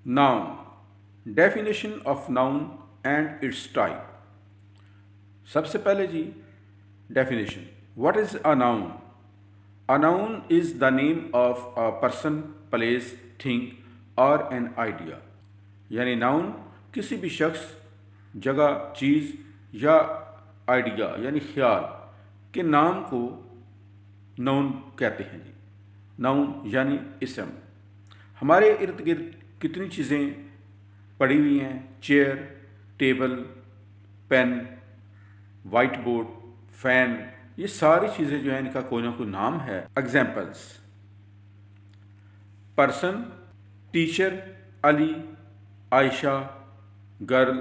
Noun, definition of noun and its type. सबसे पहले जी definition, what is a noun? A noun is the name of a person, place, thing और an idea. यानी noun किसी भी शख्स, जगह, चीज़ या आइडिया यानी ख्याल के नाम को नाउन कहते हैं जी। नाउन यानी इसम। हमारे इर्द गिर्द कितनी चीज़ें पड़ी हुई हैं, chair, table, pen, white board, fan, ये सारी चीज़ें जो हैं इनका कोई ना कोई नाम है। Examples, person, teacher, Ali, Ayesha, girl,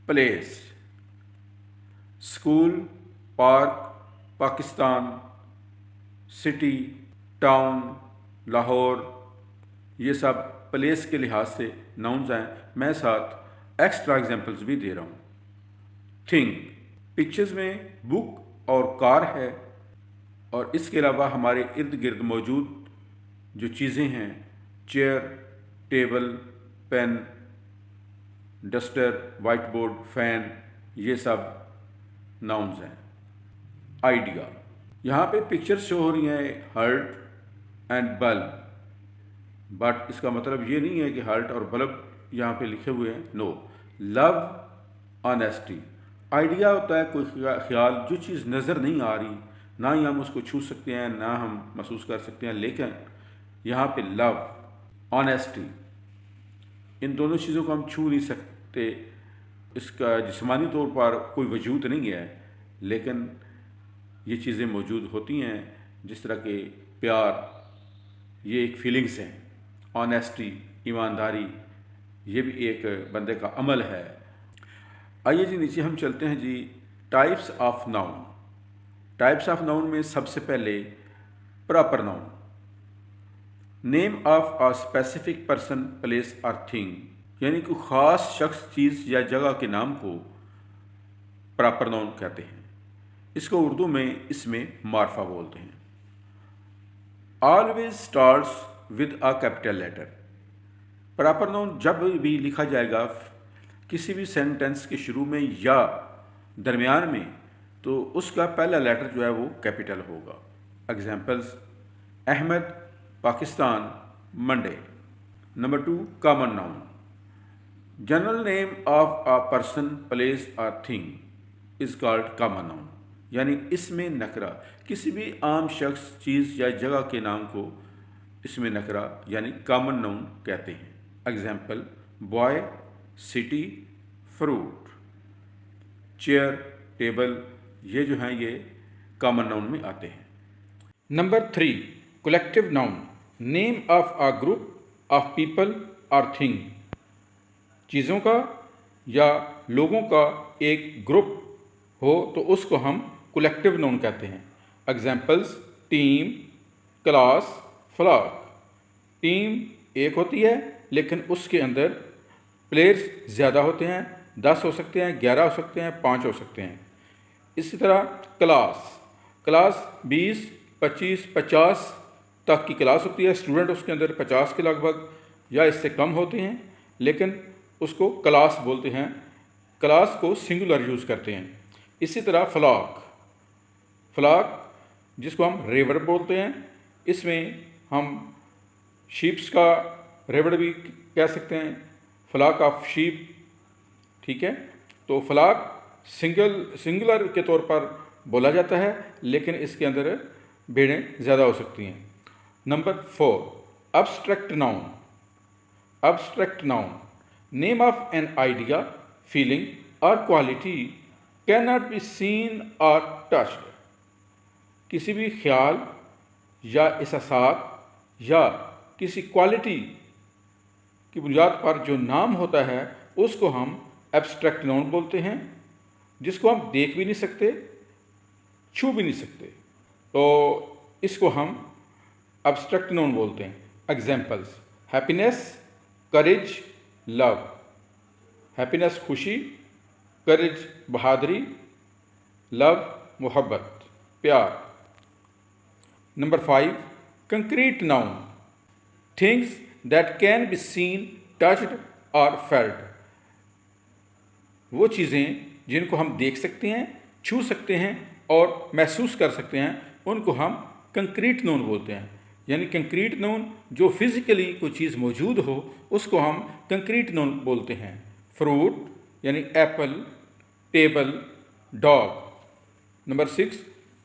place, school, park, Pakistan, city, town, Lahore, ये सब प्लेस के लिहाज से नाउन्स हैं। मैं साथ एक्स्ट्रा एग्जांपल्स भी दे रहा हूँ। थिंग, पिक्चर्स में बुक और कार है, और इसके अलावा हमारे इर्द गिर्द मौजूद जो चीज़ें हैं, chair, table, pen, duster, white board, fan, ये सब नाउन्स हैं। आइडिया, यहाँ पे पिक्चर्स शो हो रही हैं हर्ट एंड बल्ब, बट इसका मतलब ये नहीं है कि हर्ट और बल्ब यहाँ पे लिखे हुए हैं। No, love, honesty. आइडिया होता है कोई ख्याल, जो चीज़ नज़र नहीं आ रही, ना ही हम उसको छू सकते हैं ना हम महसूस कर सकते हैं, लेकिन यहाँ पे लव, ऑनेस्टी, इन दोनों चीज़ों को हम छू नहीं सकते। इसका जिस्मानी तौर पर कोई वजूद नहीं है, लेकिन ये चीज़ें मौजूद होती हैं। जिस तरह के प्यार, ये एक फीलिंग्स हैं। ऑनेस्टी, ईमानदारी, ये भी एक बंदे का अमल है। आइए जी नीचे हम चलते हैं जी। Types of noun. Types of noun में सबसे पहले proper noun, name of a specific person, place और थिंग, यानी कोई ख़ास शख्स, चीज़ या जगह के नाम को प्रॉपर नाउन कहते हैं। इसको उर्दू में इसमें मार्फा बोलते हैं। Always starts with a capital letter. Proper noun जब भी लिखा जाएगा किसी भी सेंटेंस के शुरू में या दरमियान में, तो उसका पहला लेटर जो है वो कैपिटल होगा। Examples, Ahmed, Pakistan, Monday. Number 2, common noun, general name of a person, place और thing is called common noun, यानी इसमें नकरा, किसी भी आम शख्स, चीज़ या जगह के नाम को इसमें नकरा यानी कॉमन नाउन कहते हैं। Example, boy, city, fruit, chair, table, ये जो हैं ये कॉमन नाउन में आते हैं। Number 3, collective noun, name of a group of people और थिंग, चीज़ों का या लोगों का एक ग्रुप हो तो उसको हम कलेक्टिव नाउन कहते हैं। Examples, team, class, flock. Team एक होती है, लेकिन उसके अंदर प्लेयर्स ज़्यादा होते हैं, 10 हो सकते हैं, 11 हो सकते हैं, 5 हो सकते हैं। इसी तरह क्लास, क्लास 20, 25, 50 तक की क्लास होती है। स्टूडेंट उसके अंदर 50 के लगभग या इससे कम होते हैं, लेकिन उसको क्लास बोलते हैं, क्लास को सिंगुलर यूज़ करते हैं। इसी तरह फ्लॉक, फ्लॉक जिसको हम रेवड़ बोलते हैं, इसमें हम शीप्स का रेवड़ भी कह सकते हैं, फ्लॉक ऑफ शीप, ठीक है। तो फ्लॉक सिंगुलर के तौर पर बोला जाता है, लेकिन इसके अंदर भेड़ें ज़्यादा हो सकती हैं। Number 4, abstract noun. Abstract noun, name of an idea, feeling और quality can not be seen और टच्ड। किसी भी ख्याल या एहसास या किसी क्वालिटी की बुनियाद पर जो नाम होता है उसको हम एब्स्ट्रैक्ट नाउन बोलते हैं, जिसको हम देख भी नहीं सकते, छू भी नहीं सकते, तो इसको हम एब्स्ट्रैक्ट नाउन बोलते हैं। एग्जाम्पल्स, हैप्पीनेस, करेज, लव। हैप्पीनेस खुशी, करेज बहादुरी, लव मोहब्बत, प्यार। Number 5, concrete noun, things that can be seen, touched और फेल्ट। वो चीज़ें जिनको हम देख सकते हैं, छू सकते हैं और महसूस कर सकते हैं, उनको हम कंक्रीट नाउन बोलते हैं। यानी कंक्रीट नाउन जो फिज़िकली कोई चीज़ मौजूद हो उसको हम कंक्रीट नाउन बोलते हैं। फ्रूट यानी Apple, table, dog. Number 6,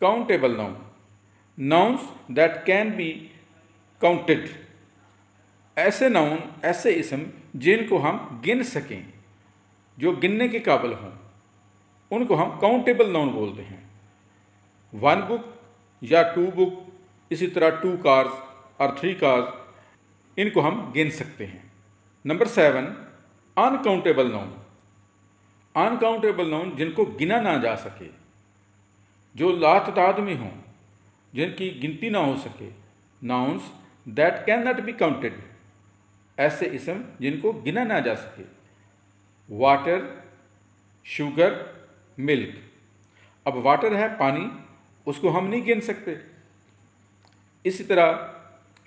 countable noun, nouns that can be counted. ऐसे नाउन, ऐसे इसम जिनको हम गिन सकें, जो गिनने के काबिल हों, उनको हम काउंटेबल नाउन बोलते हैं। 1 बुक या 2 बुक, इसी तरह 2 कार्स और 3 कार्स, इनको हम गिन सकते हैं। Number 7, uncountable noun. Uncountable noun जिनको गिना ना जा सके, जो लातादाद में हों, जिनकी गिनती ना हो सके। Nouns that can not be counted, ऐसे इसम जिनको गिना ना जा सके। Water, sugar, milk. अब वाटर है पानी, उसको हम नहीं गिन सकते। इसी तरह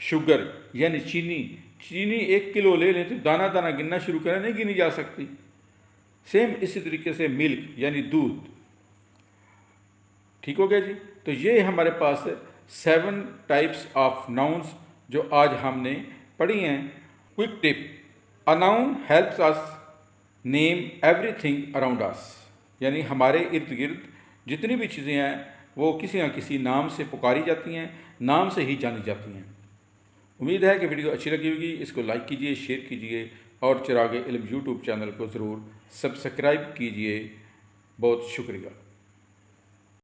शुगर यानी चीनी, चीनी 1 किलो ले लें तो दाना दाना गिनना शुरू करें, नहीं गिनी जा सकती। सेम इसी तरीके से मिल्क यानी दूध। ठीक हो गया जी। तो ये हमारे पास 7 टाइप्स ऑफ नाउन्स जो आज हमने पढ़ी हैं। Quick tip, a noun helps us name everything around us. यानी हमारे इर्द गिर्द जितनी भी चीज़ें हैं वो किसी न किसी नाम से पुकारी जाती हैं, नाम से ही जानी जाती हैं। उम्मीद है कि वीडियो अच्छी लगी होगी। इसको लाइक कीजिए, शेयर कीजिए और चिराग इल्म यूट्यूब चैनल को ज़रूर सब्सक्राइब कीजिए। बहुत शुक्रिया।